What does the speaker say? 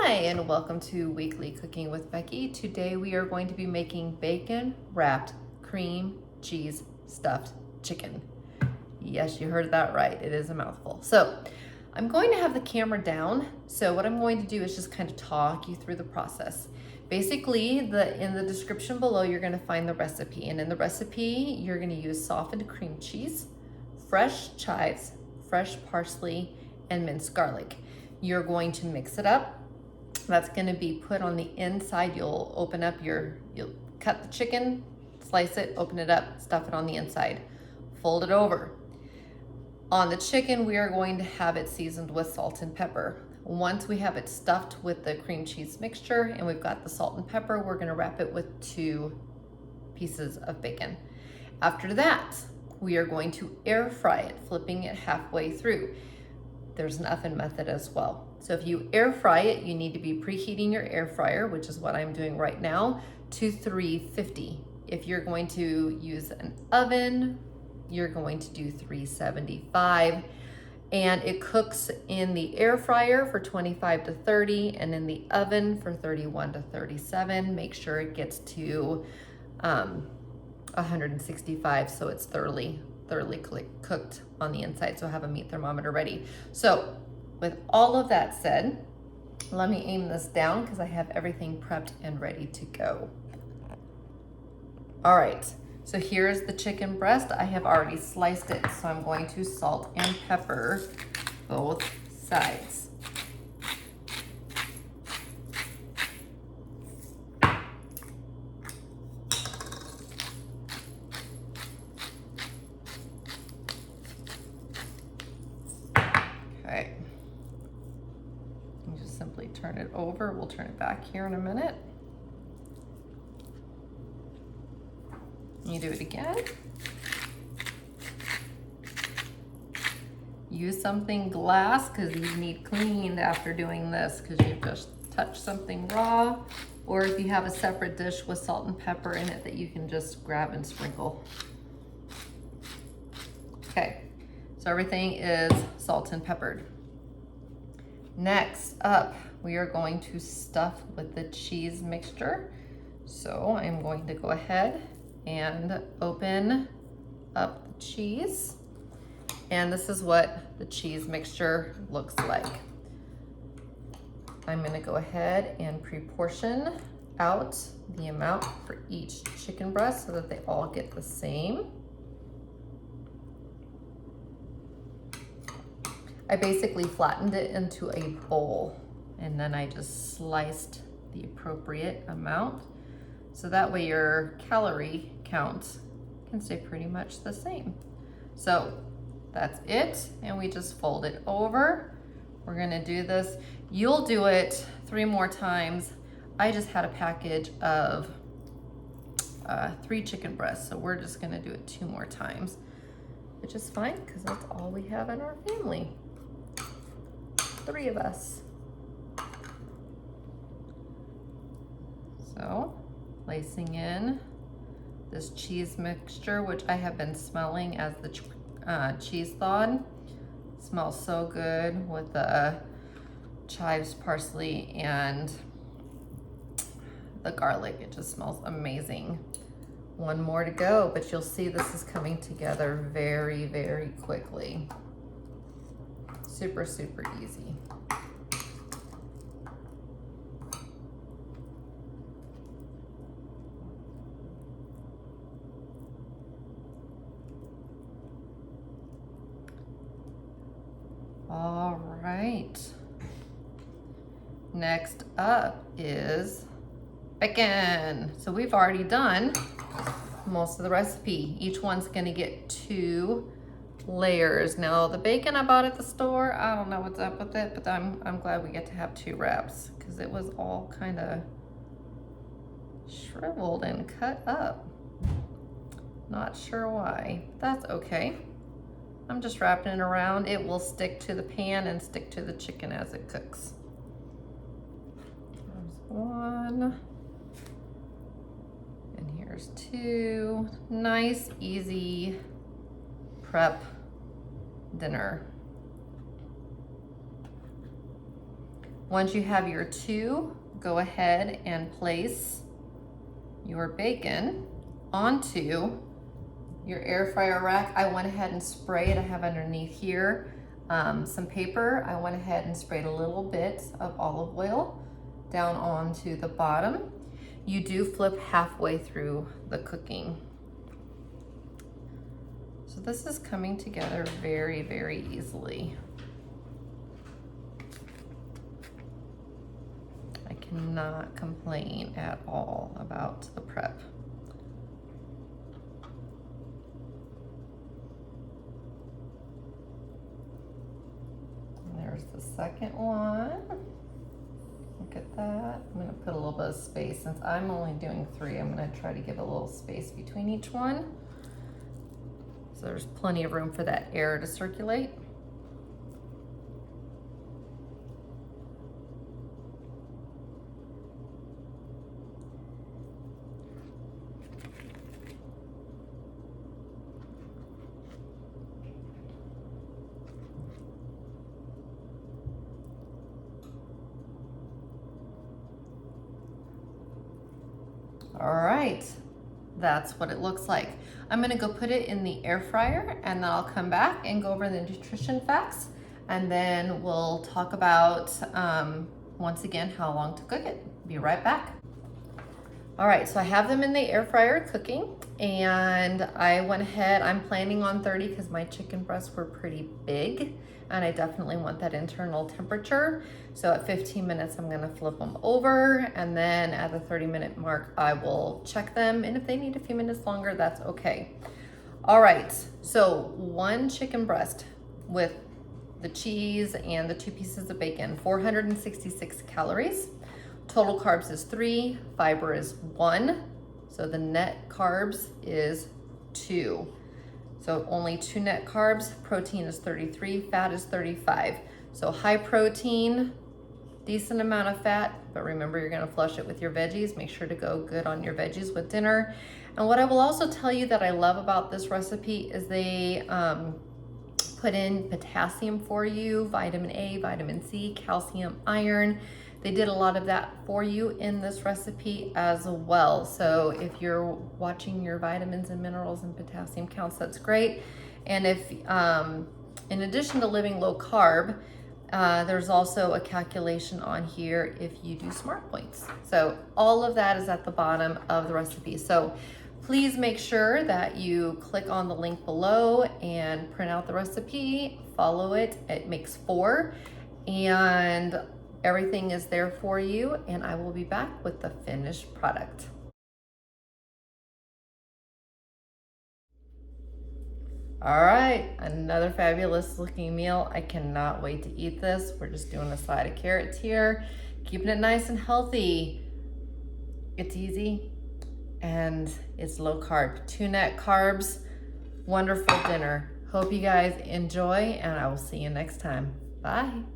Hi, and welcome to Weekly Cooking with Becky. Today we are going to be making bacon wrapped cream cheese stuffed chicken. Yes, you heard that right. It is a mouthful. So I'm going to have the camera down. So what I'm going to do is just kind of talk you through the process. Basically, in the description below, you're going to find the recipe. And in the recipe, you're going to use softened cream cheese, fresh chives, fresh parsley, and minced garlic. You're going to mix it up. That's going to be put on the inside. You'll cut the chicken, slice it, open it up, stuff it on the inside, fold it over. On the chicken, we are going to have it seasoned with salt and pepper. Once we have it stuffed with the cream cheese mixture and we've got the salt and pepper, we're going to wrap it with 2 pieces of bacon. After that, we are going to air fry it, flipping it halfway through. There's an oven method as well. So if you air fry it, you need to be preheating your air fryer, which is what I'm doing right now, to 350. If you're going to use an oven, you're going to do 375. And it cooks in the air fryer for 25 to 30 and in the oven for 31 to 37. Make sure it gets to 165 so it's thoroughly cooked on the inside. So have a meat thermometer ready. So with all of that said, let me aim this down because I have everything prepped and ready to go. All right, so here's the chicken breast. I have already sliced it, so I'm going to salt and pepper both sides. Okay, you just simply turn it over. We'll turn it back here in a minute. You do it again. Use something glass because you need cleaned after doing this because you just touched something raw, or if you have a separate dish with salt and pepper in it that you can just grab and sprinkle. Okay, so everything is salt and peppered. Next up, we are going to stuff with the cheese mixture. So I'm going to go ahead and open up the cheese. And this is what the cheese mixture looks like. I'm gonna go ahead and pre-portion out the amount for each chicken breast so that they all get the same. I basically flattened it into a bowl and then I just sliced the appropriate amount. So that way your calorie count can stay pretty much the same. So that's it, and we just fold it over. We're gonna do this. You'll do it 3 more times. I just had a package of 3 chicken breasts, so we're just gonna do it 2 more times, which is fine because that's all we have in our family. 3 of us. So, placing in this cheese mixture, which I have been smelling as the cheese thawed. Smells so good with the chives, parsley, and the garlic. It just smells amazing. 1 more to go, but you'll see this is coming together very, very quickly. Super, super easy. All right. Next up is bacon. So we've already done most of the recipe. Each one's gonna get 2 layers. Now the bacon I bought at the store, I don't know what's up with it, but I'm glad we get to have 2 wraps because it was all kind of shriveled and cut up. Not sure why. That's okay. I'm just wrapping it around. It will stick to the pan and stick to the chicken as it cooks. There's 1. And here's 2. Nice, easy prep dinner. Once you have your two, go ahead and place your bacon onto your air fryer rack. I went ahead and sprayed, I have underneath here some paper. I went ahead and sprayed a little bit of olive oil down onto the bottom. You do flip halfway through the cooking. So this is coming together very, very easily. I cannot complain at all about the prep. And there's the second one. Look at that. I'm gonna put a little bit of space. Since I'm only doing 3, I'm gonna try to give a little space between each one. So there's plenty of room for that air to circulate. All right, that's what it looks like. I'm gonna go put it in the air fryer and then I'll come back and go over the nutrition facts, and then we'll talk about, once again, how long to cook it. Be right back. All right, so I have them in the air fryer cooking, and I went ahead, I'm planning on 30 because my chicken breasts were pretty big, and I definitely want that internal temperature. So at 15 minutes, I'm gonna flip them over, and then at the 30-minute mark, I will check them, and if they need a few minutes longer, that's okay. All right, so 1 chicken breast with the cheese and the 2 pieces of bacon, 466 calories. Total carbs is 3, fiber is 1, so the net carbs is 2. So only 2 net carbs, protein is 33, fat is 35. So high protein, decent amount of fat, but remember you're gonna flush it with your veggies. Make sure to go good on your veggies with dinner. And what I will also tell you that I love about this recipe is they put in potassium for you, vitamin A, vitamin C, calcium, iron. They did a lot of that for you in this recipe as well. So if you're watching your vitamins and minerals and potassium counts, that's great. And if, in addition to living low carb, there's also a calculation on here if you do SMART points. So all of that is at the bottom of the recipe. So please make sure that you click on the link below and print out the recipe, follow it. It makes 4, and everything is there for you, and I will be back with the finished product. All right, another fabulous looking meal. I cannot wait to eat this. We're just doing a side of carrots here, keeping it nice and healthy. It's easy and it's low carb, 2 net carbs, wonderful dinner. Hope you guys enjoy, and I will see you next time. Bye.